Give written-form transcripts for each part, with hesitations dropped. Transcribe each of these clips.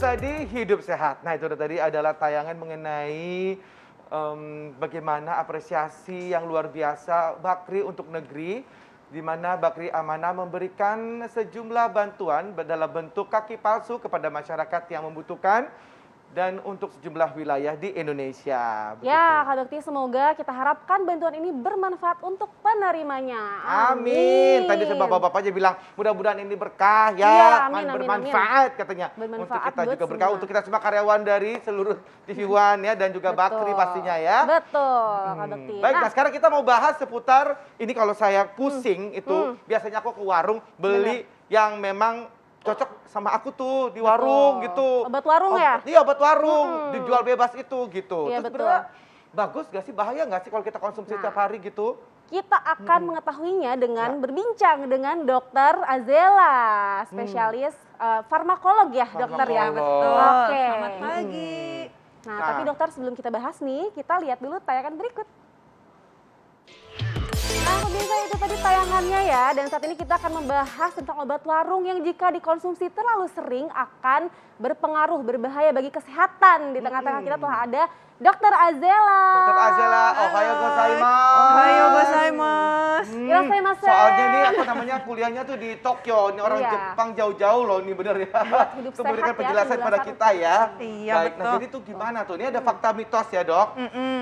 pemirsa di Hidup Sehat. Nah, itu tadi adalah tayangan mengenai bagaimana apresiasi yang luar biasa Bakri untuk negeri, di mana Bakri Amanah memberikan sejumlah bantuan dalam bentuk kaki palsu kepada masyarakat yang membutuhkan dan untuk sejumlah wilayah di Indonesia. Begitu. Ya, Kak Bekti, semoga kita harapkan bantuan ini bermanfaat untuk penerimanya. Amin. Tadi sebab bapak-bapaknya bilang mudah-mudahan ini berkah ya, iya, amin, bermanfaat katanya. Bermanfaat untuk kita juga semua. berkah untuk kita semua karyawan dari seluruh TV One ya dan juga Bakri pastinya ya. Betul, Kak Bekti. Baik, nah sekarang kita mau bahas seputar ini. Kalau saya pusing itu biasanya aku ke warung beli yang memang cocok sama aku tuh di warung gitu. Obat warung ya? Iya, obat warung, dijual bebas itu gitu. Iya, Terus betul. sebenarnya bagus gak sih, bahaya gak sih kalau kita konsumsi tiap hari gitu? Kita akan mengetahuinya dengan berbincang dengan Dokter Azela, spesialis farmakolog ya, dokter ya. Farmakolog. Oke. Selamat pagi. Nah, tapi dokter, sebelum kita bahas nih, kita lihat dulu tayangan berikut. Nah, pemirsa, itu tadi tayangannya ya, dan saat ini kita akan membahas tentang obat warung yang jika dikonsumsi terlalu sering akan berpengaruh, berbahaya bagi kesehatan. Di tengah-tengah kita telah ada Dokter Azela. Dokter Azela, ohayo gozaimasu. Ohayo gozaimasu. Irasaimasu. Soalnya ini apa namanya kuliahnya tuh di Tokyo, ini orang Iya. Jepang jauh-jauh loh, ini bener ya. hidup Itu memberikan sehat ya, penjelasan pada penjelasan. kita ya. Iya, Baik, nah betul. jadi tuh gimana tuh? Ini ada fakta mitos ya dok.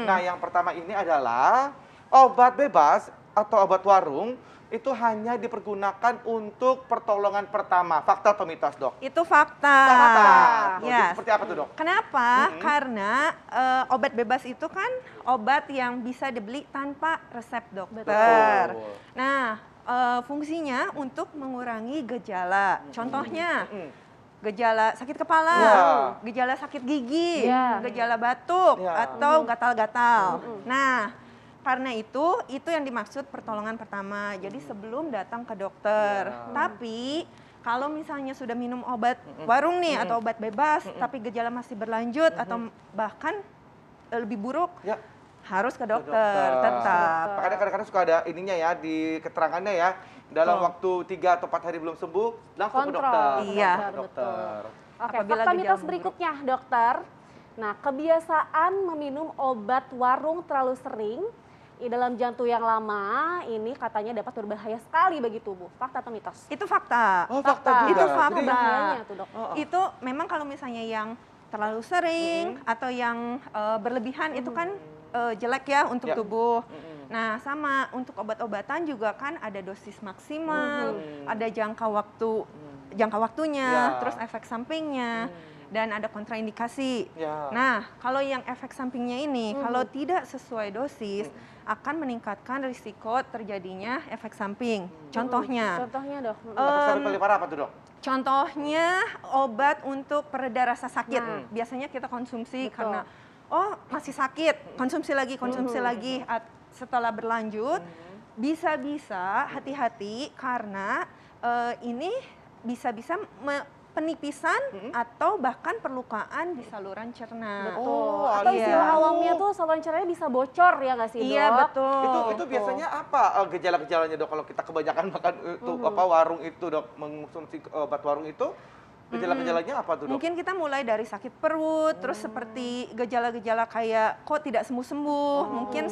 Nah yang pertama ini adalah obat bebas atau obat warung itu hanya dipergunakan untuk pertolongan pertama. Fakta atau mitos dok? Itu fakta. Fakta. Tuh, Yes. Seperti apa tuh dok? Kenapa? Karena obat bebas itu kan obat yang bisa dibeli tanpa resep dokter. Betul. Nah, fungsinya untuk mengurangi gejala. Contohnya, gejala sakit kepala, Ya. gejala sakit gigi, Ya. gejala batuk, Ya. atau gatal-gatal. Nah, karena itu yang dimaksud pertolongan pertama. Jadi sebelum datang ke dokter. Ya. Tapi kalau misalnya sudah minum obat warung nih atau obat bebas, tapi gejala masih berlanjut atau bahkan lebih buruk, Ya. harus ke dokter tetap. Makanya kadang-kadang suka ada ininya ya di keterangannya ya. Dalam waktu 3 atau 4 hari belum sembuh, langsung ke Kontrol. dokter. Iya. Langsung ke dokter. Oke, Apabila fakta gejala mitos memburuk. berikutnya, dokter. Nah, kebiasaan meminum obat warung terlalu sering dalam jangka yang lama ini katanya dapat berbahaya sekali bagi tubuh. Fakta atau mitos? Iya. Itu fakta. Oh, fakta juga. Itu Jadi- fakta. Bahayanya tuh, dok. Itu memang kalau misalnya yang terlalu sering atau yang berlebihan itu kan jelek ya untuk Ya. tubuh. Nah, sama untuk obat-obatan juga kan ada dosis maksimal, ada jangka waktunya, Ya. terus efek sampingnya, dan ada kontraindikasi. Ya. Nah, kalau yang efek sampingnya ini, kalau tidak sesuai dosis, akan meningkatkan risiko terjadinya efek samping. Contohnya, Contohnya, dok. Efek samping paling parah apa tuh dok? contohnya obat untuk pereda rasa sakit. Biasanya kita konsumsi Betul. karena, oh masih sakit, konsumsi lagi. Setelah berlanjut, bisa-bisa hati-hati karena ini bisa-bisa penipisan atau bahkan perlukaan di saluran cerna. Betul. Oh, Atau iya. istilah awamnya tuh saluran cernanya bisa bocor ya nggak sih, dok? Iya, betul. Itu biasanya apa gejala-gejalanya dok? Kalau kita kebanyakan makan itu warung itu dok, mengkonsumsi obat warung itu, gejala-gejalanya apa tuh dok? Mungkin kita mulai dari sakit perut, terus seperti gejala-gejala kayak kok tidak sembuh-sembuh, mungkin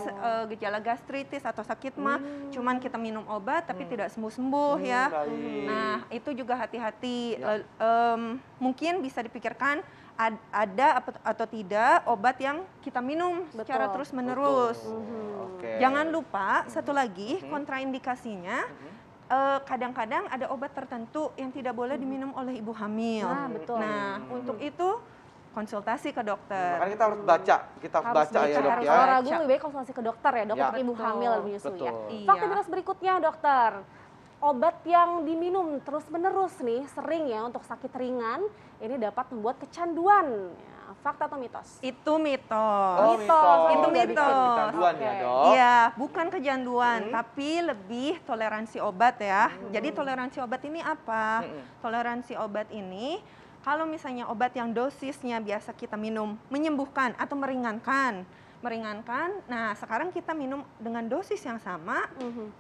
gejala gastritis atau sakit mah, cuman kita minum obat tapi tidak sembuh-sembuh ya. Baik. Nah, itu juga hati-hati. Ya. Mungkin bisa dipikirkan ada atau tidak obat yang kita minum secara Betul. terus-menerus. Oke. Jangan lupa satu lagi kontraindikasinya. Kadang-kadang ada obat tertentu yang tidak boleh diminum oleh ibu hamil. Nah, betul. Nah, untuk itu konsultasi ke dokter. Makanya kita harus baca, Harus baca ya dok harus ya. Kalau baca. ragu lebih baik konsultasi ke dokter ya, dok, Ya. untuk ibu Betul. hamil menyusui ya. Betul. Fakta Iya. mitos berikutnya, dokter. Obat yang diminum terus-menerus nih, sering ya untuk sakit ringan, ini dapat membuat kecanduan. Ya, fakta atau mitos? Itu mitos. Oh, Mitos. Itu Jadi mitos. kecanduan ya Oke. dok. Iya, bukan kecanduan, tapi lebih toleransi obat ya. Jadi toleransi obat ini apa? Toleransi obat ini kalau misalnya obat yang dosisnya biasa kita minum menyembuhkan atau meringankan. Nah sekarang kita minum dengan dosis yang sama,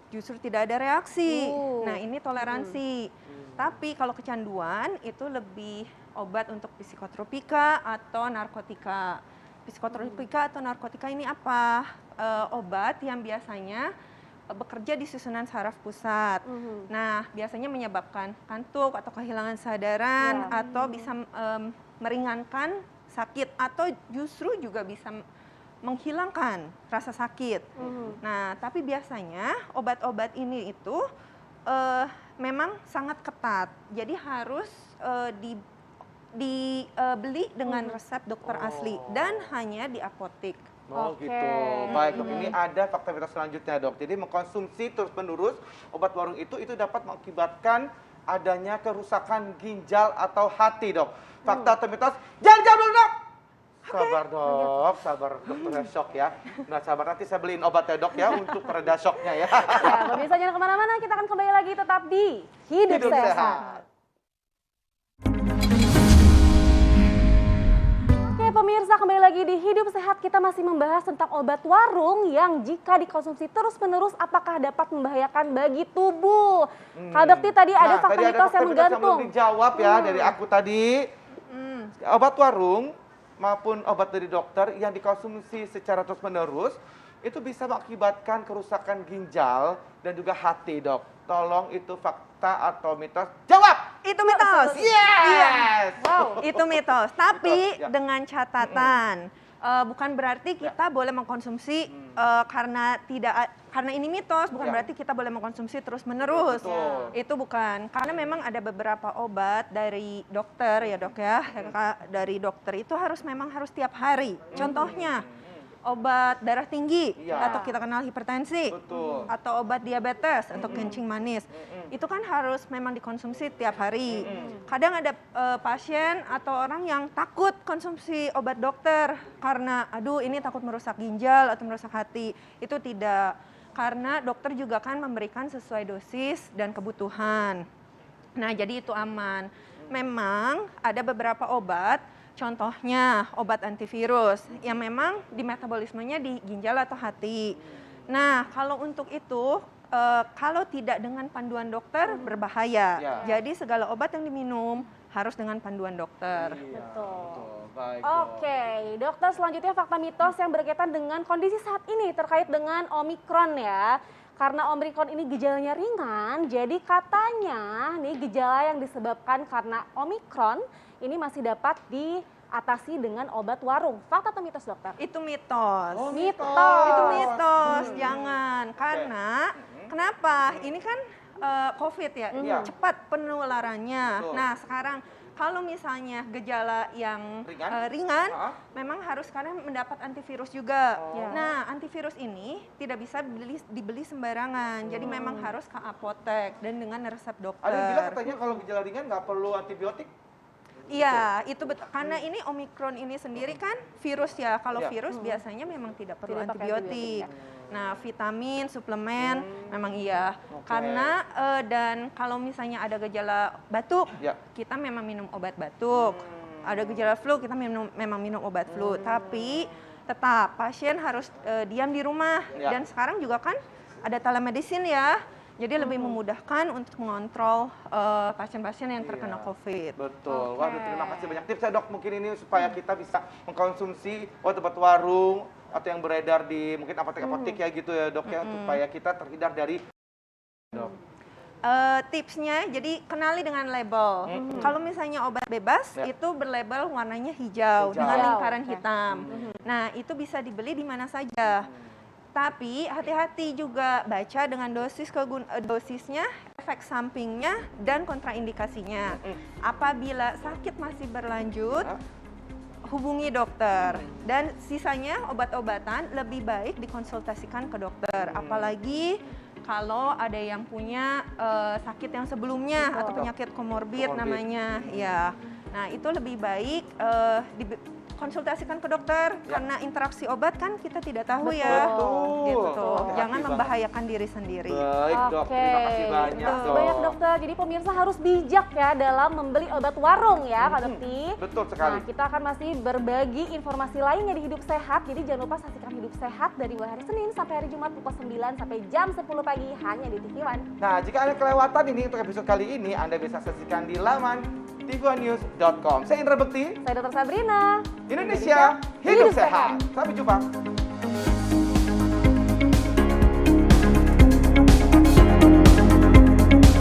justru tidak ada reaksi. Nah ini toleransi. Tapi kalau kecanduan itu lebih obat untuk psikotropika atau narkotika. Psikotropika atau narkotika ini apa? Obat yang biasanya bekerja di susunan saraf pusat. Nah, biasanya menyebabkan kantuk atau kehilangan kesadaran atau bisa meringankan sakit atau justru juga bisa menghilangkan rasa sakit. Nah, tapi biasanya obat-obat ini itu memang sangat ketat. Jadi harus dibeli dengan resep dokter asli dan hanya di apotek. Oh Oke. gitu. Baik dok, ini ada fakta mitos selanjutnya dok. Jadi mengkonsumsi terus-menerus obat warung itu dapat mengakibatkan adanya kerusakan ginjal atau hati dok. Fakta atau mitos? Jangan jawab dulu dok! Sabar dok, sabar dokternya shock ya. Nah sabar, nanti saya beliin obat ya dok ya untuk pereda shocknya ya. Ya, pemirsa jangan kemana-mana, kita akan kembali lagi tetap di Hidup, Hidup Sehat. sehat. Oke pemirsa, kembali lagi di Hidup Sehat. Kita masih membahas tentang obat warung yang jika dikonsumsi terus-menerus apakah dapat membahayakan bagi tubuh. Kak Bekti tadi ada fakta mitos yang menggantung. Belum dijawab ya dari aku tadi. Obat warung maupun obat dari dokter yang dikonsumsi secara terus-menerus itu bisa mengakibatkan kerusakan ginjal dan juga hati dok. Tolong itu fakta atau mitos? Jawab! Itu mitos. Yes! Wow. Itu mitos. Tapi ya. dengan catatan, bukan berarti kita boleh mengkonsumsi karena ini mitos, bukan Ya. berarti kita boleh mengkonsumsi terus-menerus. Betul. Itu bukan. Karena memang ada beberapa obat dari dokter ya dok ya, dari dokter itu memang harus tiap hari. Contohnya obat darah tinggi Iya. atau kita kenal hipertensi. Betul. Atau obat diabetes atau kencing manis. Itu kan harus memang dikonsumsi tiap hari. Kadang ada pasien atau orang yang takut konsumsi obat dokter karena aduh ini takut merusak ginjal atau merusak hati. Itu tidak. Karena dokter juga kan memberikan sesuai dosis dan kebutuhan. Nah, jadi itu aman. Memang ada beberapa obat, contohnya obat antivirus yang memang di metabolismenya di ginjal atau hati. Nah, kalau untuk itu, kalau tidak dengan panduan dokter berbahaya. Ya. Jadi segala obat yang diminum harus dengan panduan dokter. Iya, Betul. Baik, dok. Oke, dokter, selanjutnya fakta mitos yang berkaitan dengan kondisi saat ini terkait dengan Omikron ya. Karena Omikron ini gejalanya ringan, jadi katanya nih gejala yang disebabkan karena Omikron ini masih dapat diatasi dengan obat warung. Fakta atau mitos dokter? Itu mitos. Oh, Mitos. Itu mitos, jangan. Karena kenapa? Ini kan COVID ya, Iya. cepat penularannya. Betul. Nah, sekarang kalau misalnya gejala yang Ringan? ringan, Ah. memang harus sekarang mendapat antivirus juga. Oh. Ya. Nah, antivirus ini tidak bisa dibeli sembarangan. Jadi memang harus ke apotek dan dengan resep dokter. Ada yang bilang katanya kalau gejala ringan nggak perlu antibiotik. Iya, itu betul. Karena ini Omikron ini sendiri kan virus ya. Kalau Ya. virus biasanya memang tidak perlu Tidak pakai antibiotik. Nah, vitamin, suplemen memang iya. Oke. Karena dan kalau misalnya ada gejala batuk, Ya. kita memang minum obat batuk. Ada gejala flu, kita memang minum obat flu. Tapi tetap pasien harus diam di rumah. Ya. Dan sekarang juga kan ada telemedicine ya. Jadi lebih memudahkan untuk mengontrol pasien-pasien yang terkena Iya. COVID. Betul. Oke. Waduh, terima kasih banyak tips ya dok. Mungkin ini supaya kita bisa mengkonsumsi obat warung atau yang beredar di mungkin apotek-apotek ya gitu ya dok ya, supaya kita terhindar dari dok. Tipsnya, jadi kenali dengan label. Kalau misalnya obat bebas, Ya. itu berlabel warnanya hijau dengan Hijau, lingkaran oke. hitam. Nah, itu bisa dibeli di mana saja. Tapi hati-hati juga baca dengan dosisnya, efek sampingnya, dan kontraindikasinya. Apabila sakit masih berlanjut, Ya. hubungi dokter. Dan sisanya obat-obatan lebih baik dikonsultasikan ke dokter. Apalagi kalau ada yang punya sakit yang sebelumnya atau penyakit komorbid namanya, ya. Nah, itu lebih baik konsultasikan ke dokter Ya. karena interaksi obat kan kita tidak tahu Betul. ya. Betul. Gitu. Hati-hati Jangan banget. membahayakan diri sendiri. Baik dok, Oke, terima kasih banyak terima kasih dok. banyak dokter. Jadi pemirsa harus bijak ya dalam membeli obat warung ya Kak Dokti. Betul sekali. Nah, kita akan masih berbagi informasi lainnya di Hidup Sehat. Jadi jangan lupa saksikan Hidup Sehat dari mulai hari Senin sampai hari Jumat pukul 9 sampai jam 10 pagi hanya di TV One. Nah, jika Anda kelewatan ini untuk episode kali ini, Anda bisa saksikan di laman tv1news.com. Saya Indra Bekti, Saya Dr. Sabrina. Indonesia Hidup Sehat. Sampai jumpa.